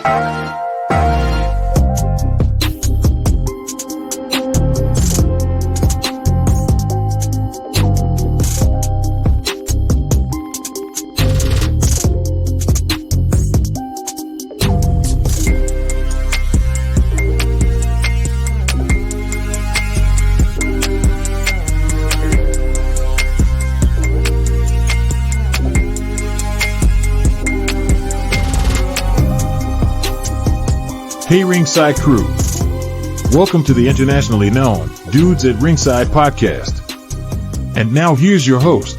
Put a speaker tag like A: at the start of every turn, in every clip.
A: Hey Ringside crew. Welcome to the internationally known Dudes at Ringside podcast. And now here's your host,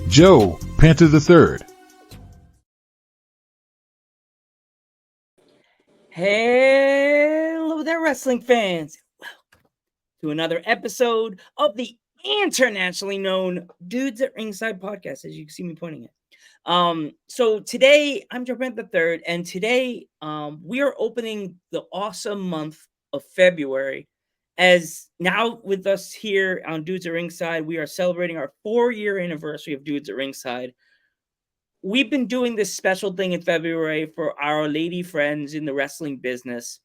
A: Joe, Panther III.
B: Hello there, wrestling fans. Welcome to another episode of the internationally known Dudes at Ringside podcast, as you can see me pointing at. So today I'm Joe Panther III, and today we are opening the awesome month of February. As now with us here on Dudes at Ringside, we are celebrating our 4-year anniversary of Dudes at Ringside. We've been doing this special thing in February for our lady friends in the wrestling business.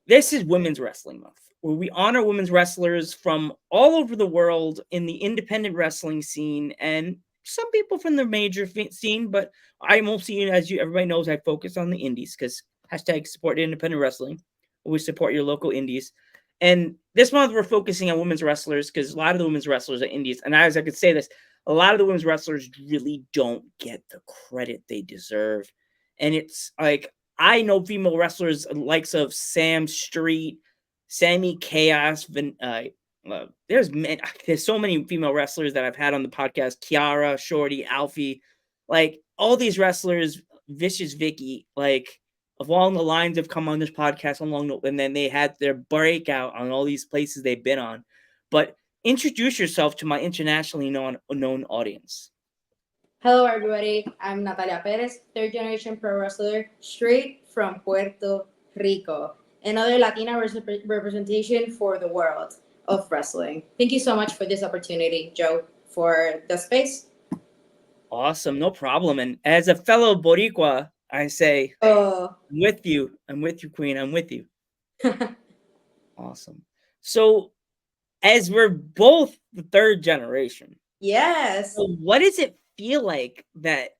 B: This is Women's Wrestling Month, where we honor women's wrestlers from all over the world in the independent wrestling scene and some people from the major scene, but I mostly, as everybody knows, I focus on the indies because hashtag support independent wrestling. Always support your local indies. And this month we're focusing on women's wrestlers because a lot of the women's wrestlers are indies. And as I could say this, a lot of the women's wrestlers really don't get the credit they deserve. And it's like, I know female wrestlers likes of Sam Street, Sammy Chaos, there's so many female wrestlers that I've had on the podcast. Kiara, Shorty, Alfie, like all these wrestlers, Vicious Vicky, like along the lines have come on this podcast and then they had their breakout on all these places they've been on. But introduce yourself to my internationally known audience.
C: Hello, everybody. I'm Nathalia Pérez, third generation pro wrestler, straight from Puerto Rico. Another Latina representation for the world of wrestling. Thank you so much for this opportunity, Joe, for the space.
B: Awesome, no problem. And as a fellow Boricua, I say, I'm with you, Queen. I'm with you. Awesome. So, as we're both the third generation,
C: yes.
B: So what does it feel like that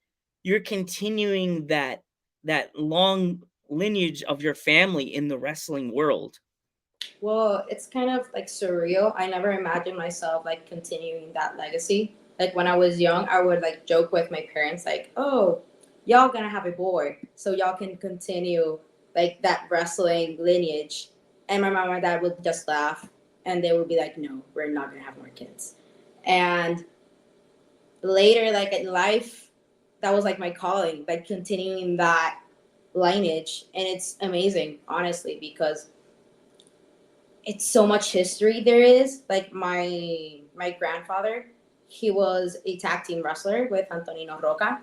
B: you're continuing that long lineage of your family in the wrestling world?
C: Well, it's kind of like surreal. I never imagined myself like continuing that legacy. Like when I was young, I would like joke with my parents like, "Oh, y'all gonna have a boy, so y'all can continue like that wrestling lineage." And my mom and dad would just laugh, and they would be like, "No, we're not gonna have more kids." And later, like in life, that was like my calling, like continuing that lineage, and it's amazing, honestly, because it's so much history there is. Like my grandfather, he was a tag team wrestler with Antonino Roca.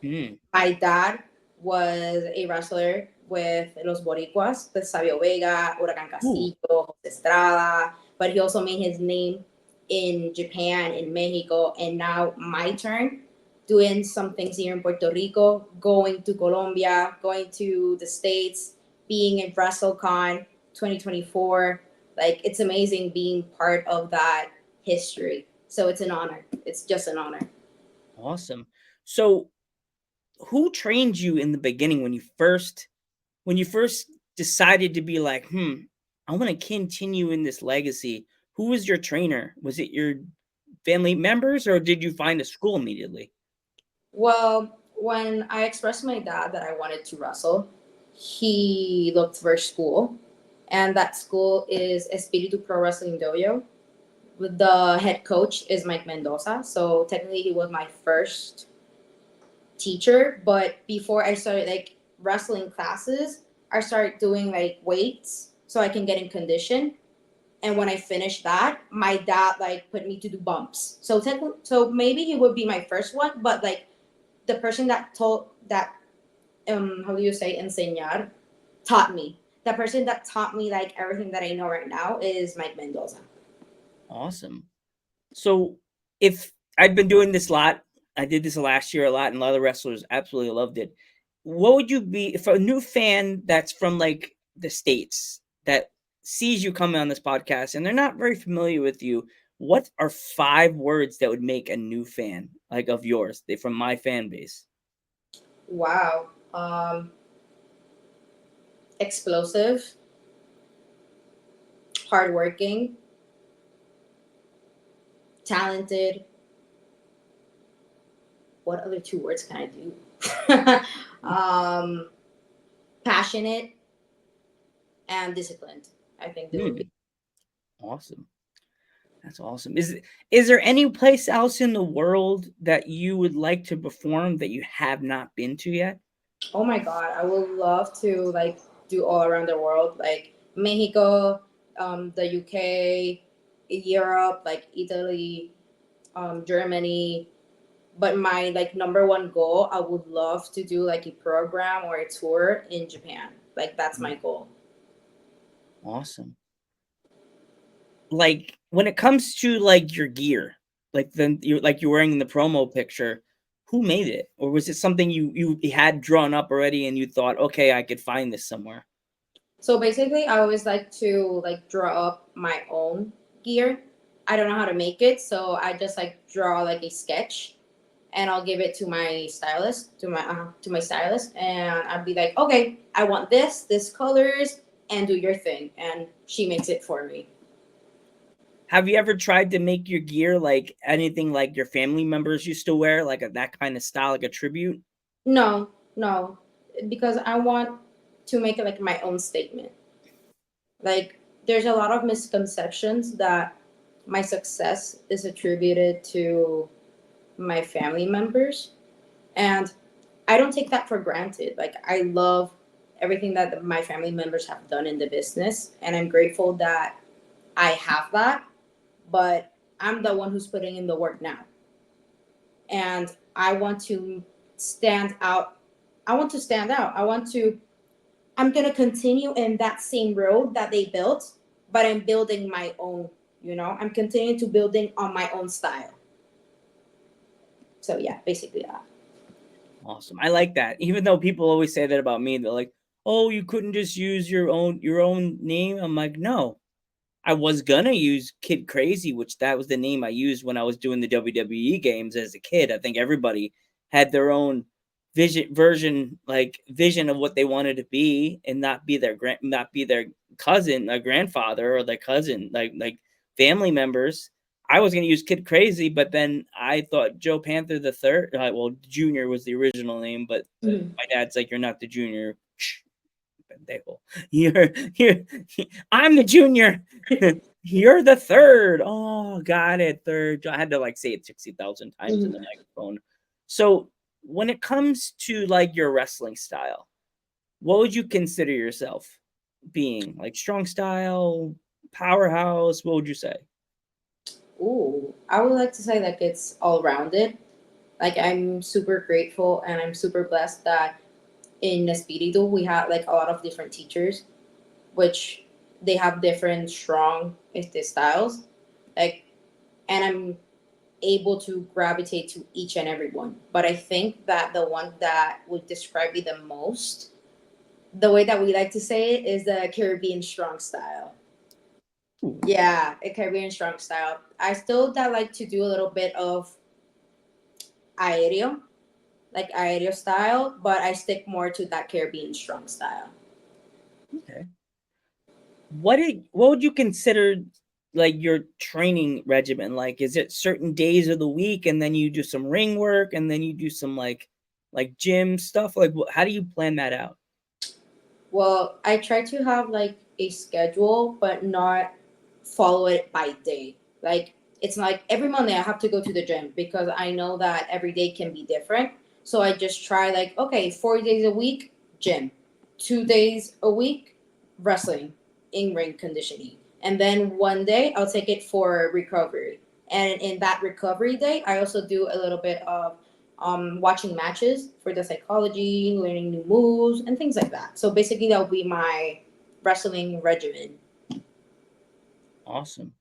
C: My dad was a wrestler with Los Boricuas, with Sabio Vega, Huracan Castillo, Jose Estrada, but he also made his name in Japan, in Mexico, and now my turn doing some things here in Puerto Rico, going to Colombia, going to the States, being in WrestleCon 2024. Like, it's amazing being part of that history. So it's an honor. It's just an honor.
B: Awesome. So who trained you in the beginning when you first decided to be like, I want to continue in this legacy? Who was your trainer? Was it your family members, or did you find a school immediately?
C: Well, when I expressed to my dad that I wanted to wrestle, he looked for a school. And that school is Espiritu Pro Wrestling Dojo. The head coach is Mike Mendoza. So technically he was my first teacher. But before I started like wrestling classes, I started doing like weights so I can get in condition. And when I finished that, my dad like put me to do bumps. So maybe he would be my first one, but like the person that how do you say enseñar, taught me. The person that taught me like everything that I know right now is Mike Mendoza.
B: Awesome. So if I've been doing this a lot, I did this last year a lot, and a lot of the wrestlers absolutely loved it. what would you be if a new fan that's from like the States that sees you coming on this podcast and they're not very familiar with you? What are 5 words that would make a new fan like of yours? They from my fan base.
C: Wow. Explosive, hardworking, talented. What other 2 words can I do? Passionate and disciplined. I think they would be.
B: Awesome. That's awesome. Is there any place else in the world that you would like to perform that you have not been to yet?
C: Oh my god, I would love to like do all around the world, like Mexico, the UK, Europe, like Italy, Germany. But my like number one goal, I would love to do like a program or a tour in Japan. Like that's my goal.
B: Awesome. Like when it comes to like your gear, like you're wearing the promo picture, who made it? Or was it something you had drawn up already and you thought, okay, I could find this somewhere?
C: So basically, I always like to like draw up my own gear. I don't know how to make it, so I just like draw like a sketch, and I'll give it to my stylist, to my stylist, and I'd be like, okay, I want this colors, and do your thing, and she makes it for me.
B: Have you ever tried to make your gear like anything like your family members used to wear, like that kind of style, like a tribute?
C: No, no, because I want to make it like my own statement. Like, there's a lot of misconceptions that my success is attributed to my family members, and I don't take that for granted. Like, I love everything that my family members have done in the business, and I'm grateful that I have that, but I'm the one who's putting in the work now. And I want to stand out. I want to stand out. I'm going to continue in that same road that they built, but I'm building my own, I'm continuing to building on my own style. So yeah, basically that.
B: Awesome. I like that. Even though people always say that about me, they're like, "Oh, you couldn't just use your own name." I'm like, "No. I was gonna use Kid Crazy, which that was the name I used when I was doing the WWE games as a kid. I think everybody had their own vision of what they wanted to be, and not be their cousin, their grandfather, or their cousin, like family members. I was gonna use Kid Crazy, but then I thought Joe Panther the third. Well, Junior was the original name, but
C: Mhm.
B: my dad's like, "You're not the Junior." Pendejo. You're I'm the junior. You're the third. Oh, got it. Third. I had to like say it 60,000 times in the
C: Mhm.
B: microphone. So when it comes to like your wrestling style, what would you consider yourself being? Like strong style, powerhouse? What would you say?
C: Ooh, I would like to say like it's all rounded. Like I'm super grateful and I'm super blessed that in Espiritu we have like a lot of different teachers, which they have different strong styles. Like, and I'm able to gravitate to each and every one. But I think that the one that would describe me the most, the way that we like to say it, is the Caribbean strong style.
B: Ooh,
C: Yeah, a Caribbean strong style. I still that like to do a little bit of aéreo, like aéreo style, but I stick more to that Caribbean strong style.
B: okay. What would you consider like your training regimen? Like, is it certain days of the week, and then you do some ring work, and then you do some like gym stuff? Like, how do you plan that out?
C: Well, I try to have like a schedule, but not follow it by day. Like it's not like every Monday I have to go to the gym because I know that every day can be different. So I just try like okay, 4 days a week gym, 2 days a week wrestling, in ring conditioning, and then one day I'll take it for recovery. And in that recovery day, I also do a little bit of watching matches for the psychology, learning new moves, and things like that. So basically, that will be my wrestling regimen.
B: Awesome.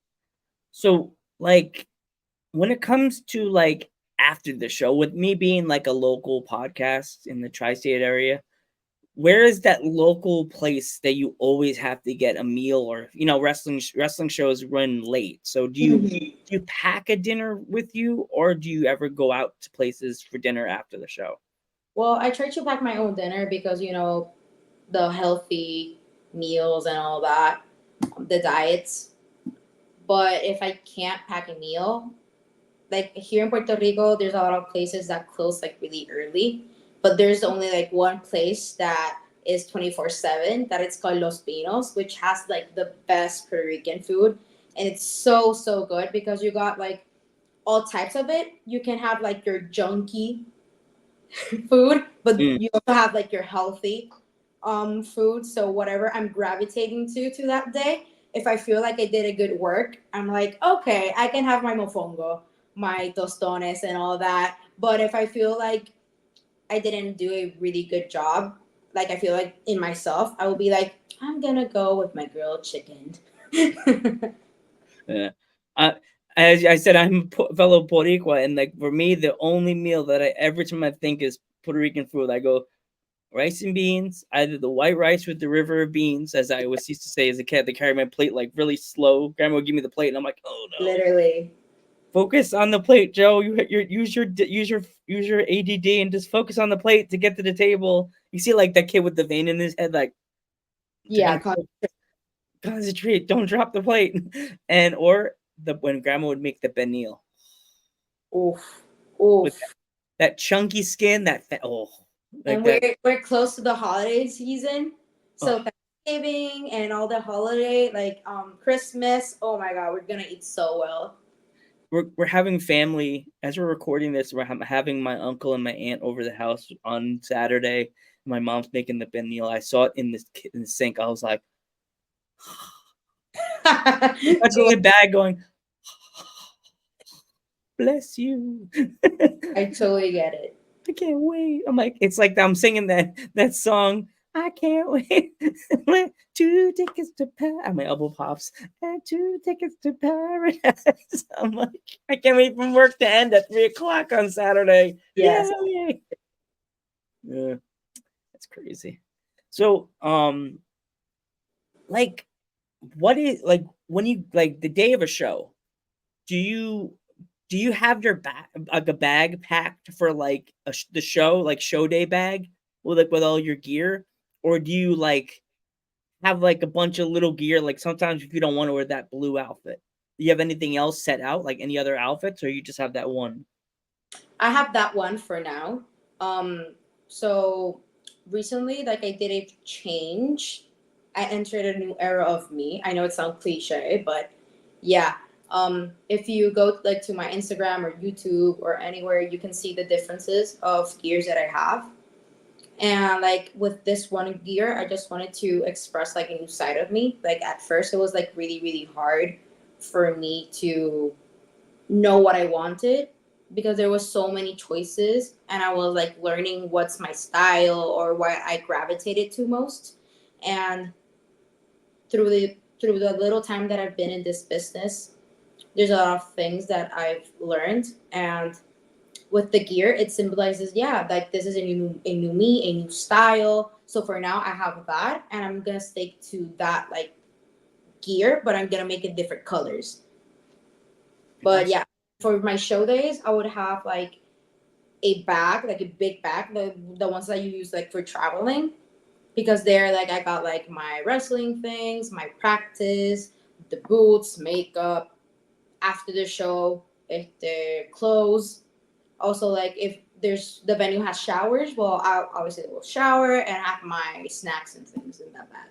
B: So, like, when it comes to like after the show. With me being like a local podcast in the tri-state area, where is that local place that you always have to get a meal? Or wrestling shows run late, so do you pack a dinner with you, or do you ever go out to places for dinner after the show?
C: Well, I try to pack my own dinner because the healthy meals and all that, the diets. But if I can't pack a meal, like here in Puerto Rico, there's a lot of places that close like really early, but there's only like one place that is 24/7 that it's called Los Pinos, which has like the best Puerto Rican food, and it's so so good because you got like all types of it. You can have like your junky food, but
B: Mm.
C: you also have like your healthy food. So whatever I'm gravitating to that day, if I feel like I did a good work, I'm like, okay, I can have my mofongo, my tostones and all that. But if I feel like I didn't do a really good job, like I feel like in myself, I will be like, I'm gonna go with my grilled chicken.
B: Yeah. I, as I said, I'm a fellow Boricua, and like for me, the only meal that I every time I think is Puerto Rican food, I go rice and beans, either the white rice with the river of beans, as I always used to say as a kid. They carry my plate like really slow. Grandma would give me the plate, and I'm like, oh no.
C: Literally.
B: Focus on the plate, Joe. Use your ADD and just focus on the plate to get to the table. You see, like that kid with the vein in his head, like
C: Yeah.
B: concentrate, don't drop the plate. And or the when grandma would make the benil
C: Oof.
B: with
C: Oof.
B: that chunky skin, like
C: And
B: that.
C: we're close to the holiday season,
B: Oh,
C: so Thanksgiving and all the holiday like Christmas. Oh my God, we're gonna eat so well.
B: we're having family as we're recording this. We're having my uncle and my aunt over the house on Saturday. My mom's making the benil. I saw it in the sink. I was like touching the bag, going, "Bless you."
C: I totally get it.
B: I can't wait. I'm like, it's like I'm singing that song. I can't wait. 2 tickets to Paris. My elbow pops. And 2 tickets to paradise. I'm like, I can't wait from work to end at 3 o'clock on Saturday.
C: Yes.
B: Yay! Yeah, that's crazy. So, like, what is like when you like the day of a show? Do you have your bag like a bag packed for like the show, like show day bag with all your gear, or do you like have like a bunch of little gear? Like sometimes if you don't want to wear that blue outfit, do you have anything else set out, like any other outfits, or you just have that one?
C: I have that one for now. So recently, like I did a change. I entered a new era of me. I know it sounds cliche, but yeah. If you go like to my Instagram or YouTube or anywhere, you can see the differences of gears that I have. And like with this one gear, I just wanted to express like a new side of me. Like at first, it was like really really hard for me to know what I wanted because there was so many choices and I was like learning what's my style or what I gravitated to most. And through the little time that I've been in this business, there's a lot of things that I've learned. And with the gear, it symbolizes, yeah, like this is a new me, a new style. So for now I have that and I'm gonna stick to that like gear, but I'm gonna make it different colors. But
B: Awesome.
C: yeah, for my show days, I would have like a bag, like a big bag, the ones that you use like for traveling, because there, like I got like my wrestling things, my practice, the boots, makeup, after the show, if the clothes. Also, like if there's the venue has showers, well, I obviously will shower and have my snacks and things in that bag.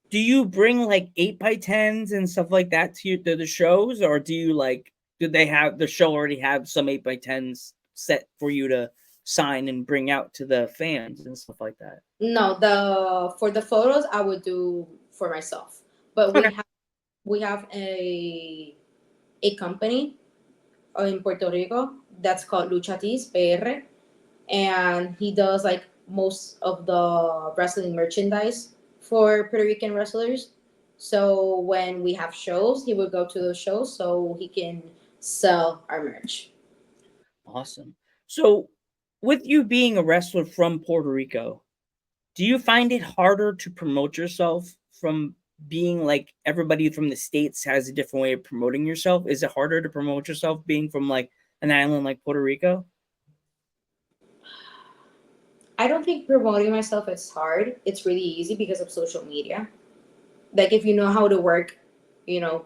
B: Do you bring like 8x10s and stuff like that to the shows, or do they have the show already have some 8x10s set for you to sign and bring out to the fans and stuff like that?
C: No, the for the photos I would do for myself, but
B: Okay.
C: we have a company in Puerto Rico that's called Luchatis PR, and he does like most of the wrestling merchandise for Puerto Rican wrestlers. So when we have shows, he would go to those shows so he can sell our merch.
B: Awesome. So, with you being a wrestler from Puerto Rico, do you find it harder to promote yourself from being like everybody from the States has a different way of promoting yourself? Is it harder to promote yourself being from like an island like Puerto Rico?
C: I don't think promoting myself is hard. It's really easy because of social media. Like if you know how to work, you know,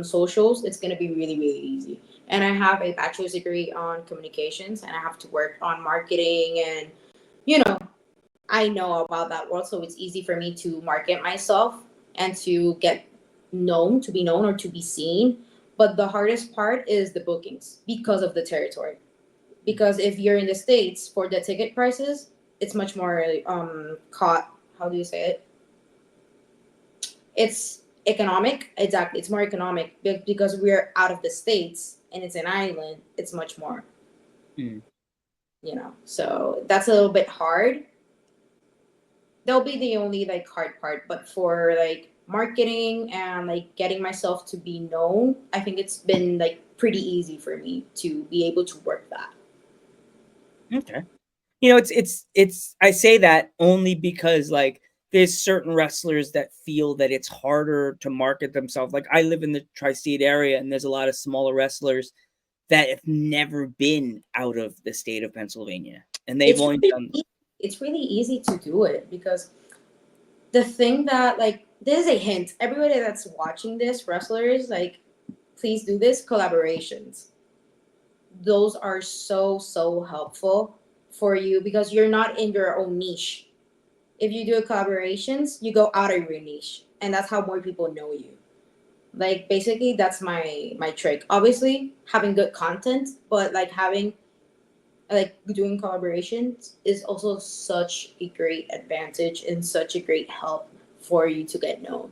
C: socials, it's gonna be really, really easy. And I have a bachelor's degree on communications, and I have to work on marketing, and you know, I know about that world, so it's easy for me to market myself and to get known, to be known or to be seen. But the hardest part is the bookings because of the territory. Because if you're in the States for the ticket prices, it's much more caught. How do you say it? It's economic. Exactly, it's more economic because we're out of the States and it's an island. It's much more,
B: Mm.
C: So that's a little bit hard. That'll be the only like hard part. But for like marketing and like getting myself to be known, I think it's been like pretty easy for me to be able to work that.
B: Okay. It's I say that only because like there's certain wrestlers that feel that it's harder to market themselves. Like I live in the tri-state area and there's a lot of smaller wrestlers that have never been out of the state of Pennsylvania. And they've
C: It's
B: only
C: really
B: done
C: e- it's really easy to do it because the thing that like this is a hint. Everybody that's watching this, wrestlers, like please do this collaborations. Those are so helpful for you because you're not in your own niche. If you do collaborations, you go out of your niche, and that's how more people know you. Like basically, that's my trick. Obviously, having good content, but like having like doing collaborations is also such a great advantage and such a great help for you to get known.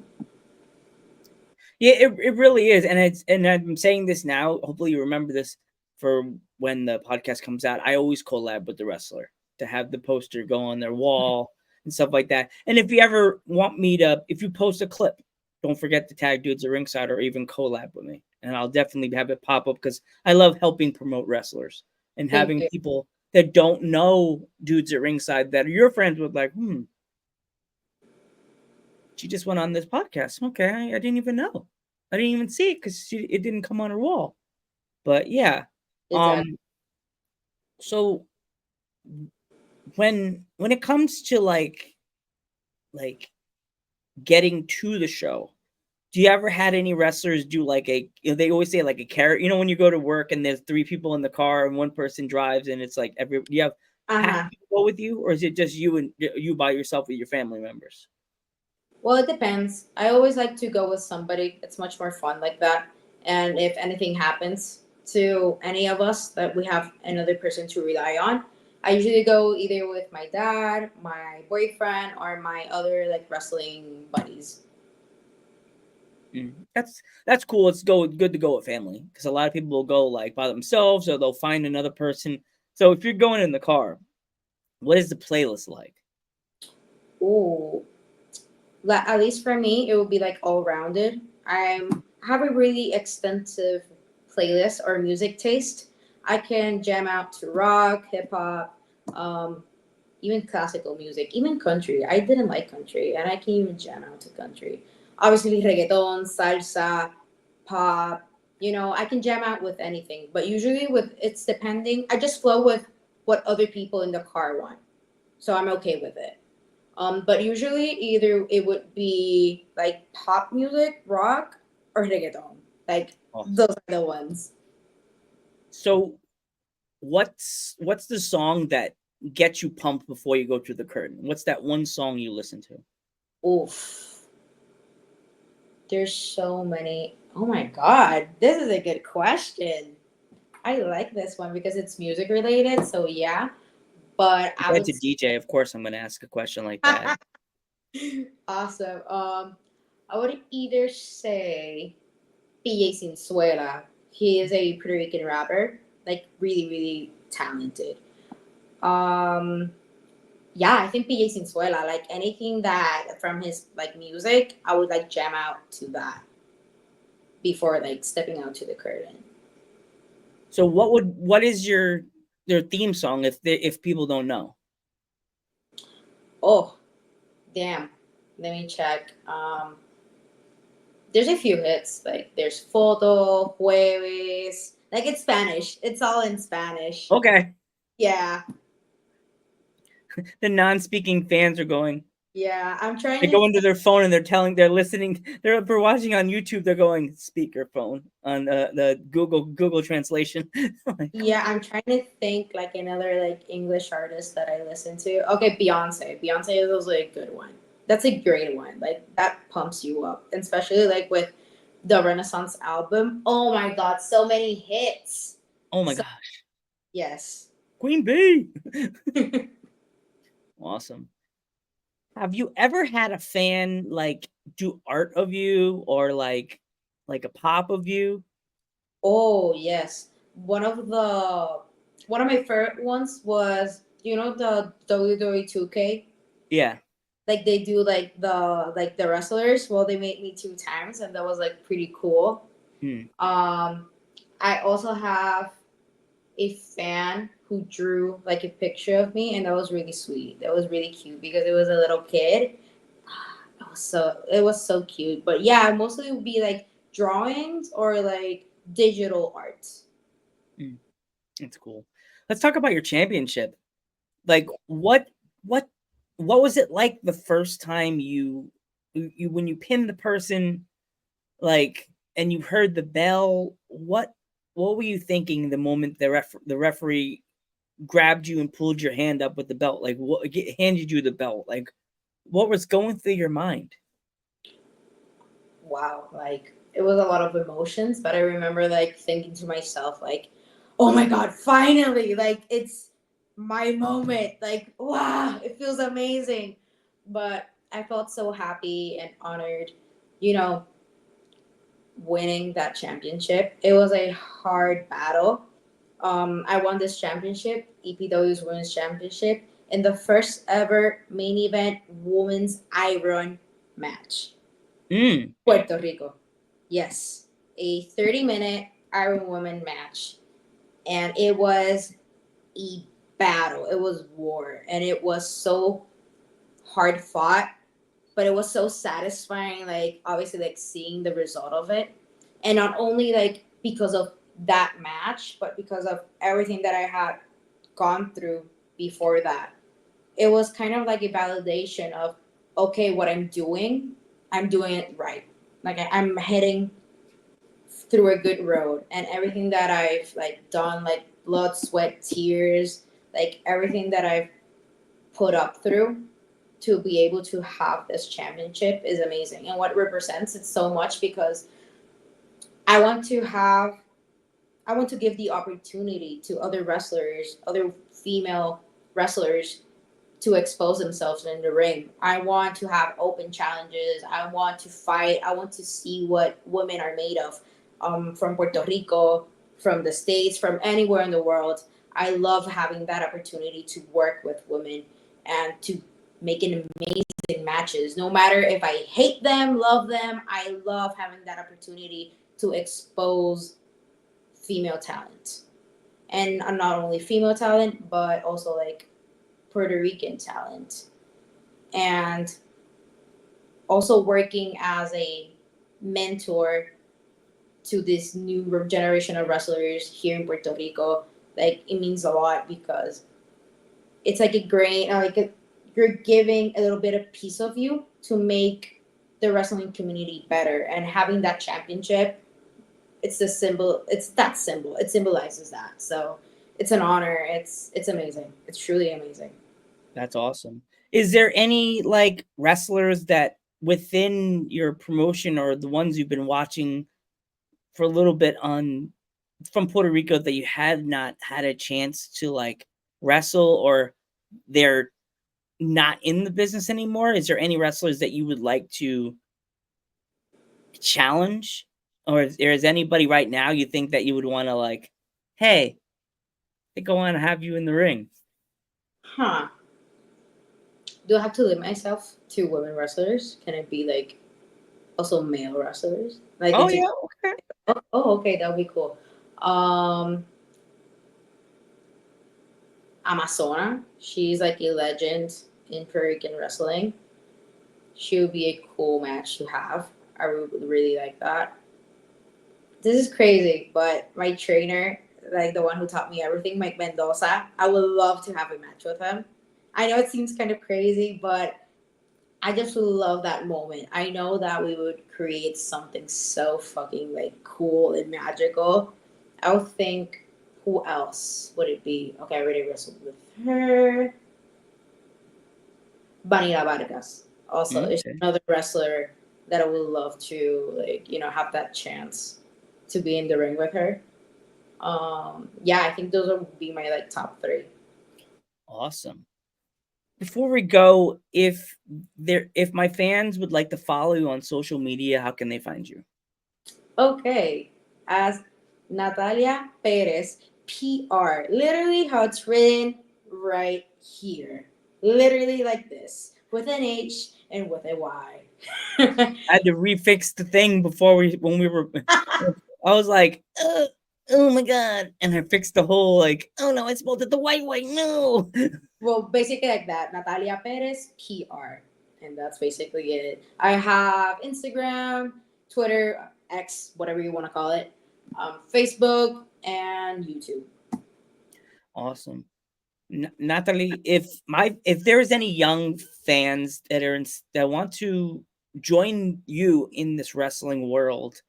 B: Yeah, it really is. And I'm saying this now. Hopefully you remember this for when the podcast comes out. I always collab with the wrestler to have the poster go on their wall and stuff like that. And if you ever want me to, if you post a clip, don't forget to tag dudes at ringside or even collab with me. And I'll definitely have it pop up because I love helping promote wrestlers and
C: Thank
B: having
C: you.
B: people that don't know dudes at ringside that are your friends with like, she just went on this podcast. Okay, I didn't even know. I didn't even see it because it didn't come on her wall. But yeah,
C: Exactly.
B: um, so when it comes to like getting to the show, do you ever had any wrestlers do like they always say like a carrot, when you go to work and there's three people in the car and one person drives and it's like you have
C: Uh
B: half
C: huh.
B: people go with you, or is it just you and you by yourself with your family members?
C: Well, it depends. I always like to go with somebody. It's much more fun like that. And if anything happens to any of us, that we have another person to rely on, I usually go either with my dad, my boyfriend, or my other like wrestling buddies.
B: That's cool. It's good to go with family because a lot of people will go like by themselves or they'll find another person. So if you're going in the car, what is the playlist like?
C: Ooh, at least for me, it would be like all rounded. I have a really extensive playlist or music taste. I can jam out to rock, hip hop, um, even classical music, even country. I didn't like country, and I can even jam out to country. Obviously, reggaeton, salsa, pop. I can jam out with anything, but usually with it's depending. I just flow with what other people in the car want, so I'm okay with it. But usually either it would be like pop music, rock, or reggaeton. Like those
B: Awesome.
C: are the ones.
B: So what's the song that gets you pumped before you go through the curtain? What's that one song you listen to?
C: Oof. There's so many. Oh my god, this is a good question. I like this one because it's music related. So yeah, but
B: If
C: I
B: that's
C: would
B: a DJ, of course I'm gonna ask a question like that.
C: awesome. I would either say PJ Sinsuela. He is a Puerto Rican rapper, like really really talented. Um, yeah, I think PJ Sinsuela. Like anything that from his like music, I would like jam out to that before like stepping out to the curtain.
B: So what is their theme song if people don't know?
C: Oh, damn. Let me check. There's a few hits. Like there's Foto, Jueves. Like it's Spanish. It's all in Spanish.
B: Okay.
C: Yeah.
B: The non-speaking fans are going.
C: Yeah. I'm trying
B: They
C: to
B: go into their phone and they're listening. They're watching on YouTube. They're going speakerphone on the Google translation. Like,
C: Yeah, I'm trying to think like another like English artist that I listen to. Okay, Beyonce. Beyonce is also a good one. That's a great one. Like that pumps you up, and especially like with the Renaissance album. Oh my god, so many hits.
B: oh my
C: So
B: gosh,
C: yes.
B: Queen Bee. Awesome. Have you ever had a fan like do art of you or like a pop of you?
C: Oh yes. One of my favorite ones was the WWE 2K.
B: Yeah.
C: Like they do like the wrestlers. Well, they made me 2 times, and that was like pretty cool.
B: Hmm.
C: Um, I also have a fan who drew like a picture of me, and that was really sweet. That was really cute because it was a little kid. It was so cute. But yeah, mostly it would be like drawings or like digital art.
B: Hmm. That's cool. Let's talk about your championship. Like what what was it like the first time you when you pinned the person like and you heard the bell? What were you thinking the moment the referee grabbed you and pulled your hand up with the belt? Like handed you the belt? Like what was going through your mind?
C: Wow, like it was a lot of emotions, but I remember like thinking to myself like, "Oh my god, finally! Like it's my moment. Like wow, it feels amazing." But I felt so happy and honored, you know, winning that championship. It was a hard battle. I won this championship, EPW's Women's Championship, in the first ever main event women's iron match.
B: Mm.
C: Puerto Rico. Yes, a 30-minute Iron Woman match. And it was a battle. It was war. And it was so hard fought, but it was so satisfying, like obviously like seeing the result of it. And not only like because of that match, but because of everything that I had gone through before that. It was kind of like a validation of okay, what I'm doing it right. Like I'm heading through a good road, and everything that I've like done, like blood, sweat, tears, like everything that I've put up through to be able to have this championship is amazing. And what represents it so much because I want to have I want to give the opportunity to other wrestlers, other female wrestlers to expose themselves in the ring. I want to have open challenges. I want to fight. I want to see what women are made of, from Puerto Rico, from the States, from anywhere in the world. I love having that opportunity to work with women and to make an amazing matches. No matter if I hate them, love them, I love having that opportunity to expose female talent. And not only female talent, but also like Puerto Rican talent, and also working as a mentor to this new generation of wrestlers here in Puerto Rico. Like it means a lot because it's like a grain, you're giving a little bit of piece of you to make the wrestling community better. And having that championship, it's the symbol. It's that symbol. It symbolizes that. So it's an honor. It's amazing. It's truly amazing.
B: That's awesome. Is there any like wrestlers that within your promotion or the ones you've been watching for a little bit on from Puerto Rico that you had not had a chance to like wrestle or they're not in the business anymore? Is there any wrestlers that you would like to challenge? Or is anybody right now you think that you would want to like, hey, I think I want to have you in the ring?
C: Huh. Do I have to limit myself to women wrestlers? Can it be like also male wrestlers? Like
B: Oh
C: it's
B: yeah, okay.
C: oh okay, that would be cool. Um Amazona. She's like a legend in Puerto Rican wrestling. She would be a cool match to have. I would really like that. This is crazy, but my trainer, like the one who taught me everything, Mike Mendoza, I would love to have a match with him. I know it seems kind of crazy, but I just love that moment. I know that we would create something so fucking like cool and magical. I would think, who else would it be? Okay, I already wrestled with her. Vanilla Vargas. Also, is
B: Okay.
C: another wrestler that I would love to like, have that chance to be in the ring with her. Yeah, I think those would be my like top three.
B: Awesome. Before we go, if my fans would like to follow you on social media, how can they find you?
C: Okay, as Nathalia Pérez, PR. Literally how it's written right here. Literally like this, with an H and with a Y.
B: I had to refix the thing before when we were. I was like, oh my god, and I fixed the whole like, oh no, I spelled it the white way. No.
C: Well, basically like that. Nathalia Perez, PR. And that's basically it. I have Instagram, Twitter, X, whatever you want to call it, Facebook, and YouTube.
B: Awesome. Natalie, if there is any young fans that want to join you in this wrestling world,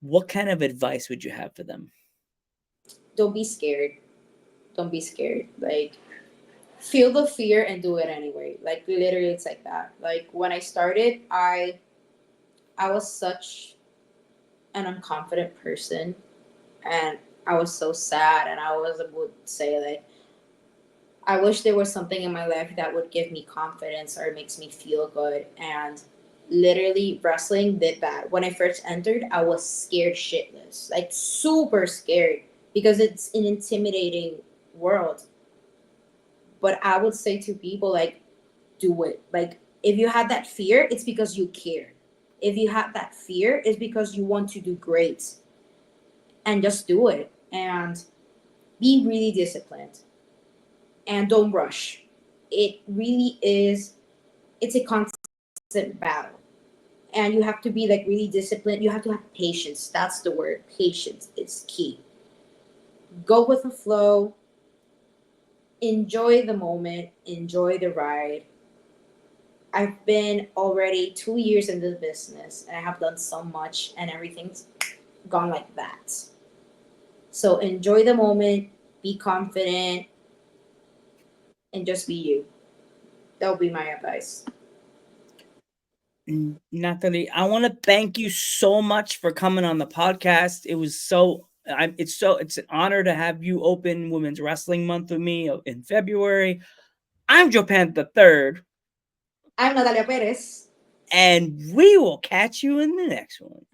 B: what kind of advice would you have for them?
C: Don't be scared. Don't be scared. Like, feel the fear and do it anyway. Like, literally, it's like that. Like, when I started, I was such an unconfident person, and I was so sad, and I would say, like, I wish there was something in my life that would give me confidence or makes me feel good. And literally, wrestling did that. When I first entered, I was scared shitless, like super scared because it's an intimidating world. But I would say to people, like, do it. Like, if you had that fear, it's because you care. If you have that fear, it's because you want to do great, and just do it and be really disciplined and don't rush. It really is, it's a constant battle. And you have to be like really disciplined. You have to have patience. That's the word. Patience is key. Go with the flow. Enjoy the moment. Enjoy the ride. I've been already 2 years in this business and I have done so much and everything's gone like that. So enjoy the moment, be confident, and just be you. That would be my advice.
B: Natalie, I want to thank you so much for coming on the podcast. It was so it's an honor to have you open Women's Wrestling Month with me in February. I'm Joe Panther III,
C: I'm Natalia Perez.
B: and we will catch you in the next one.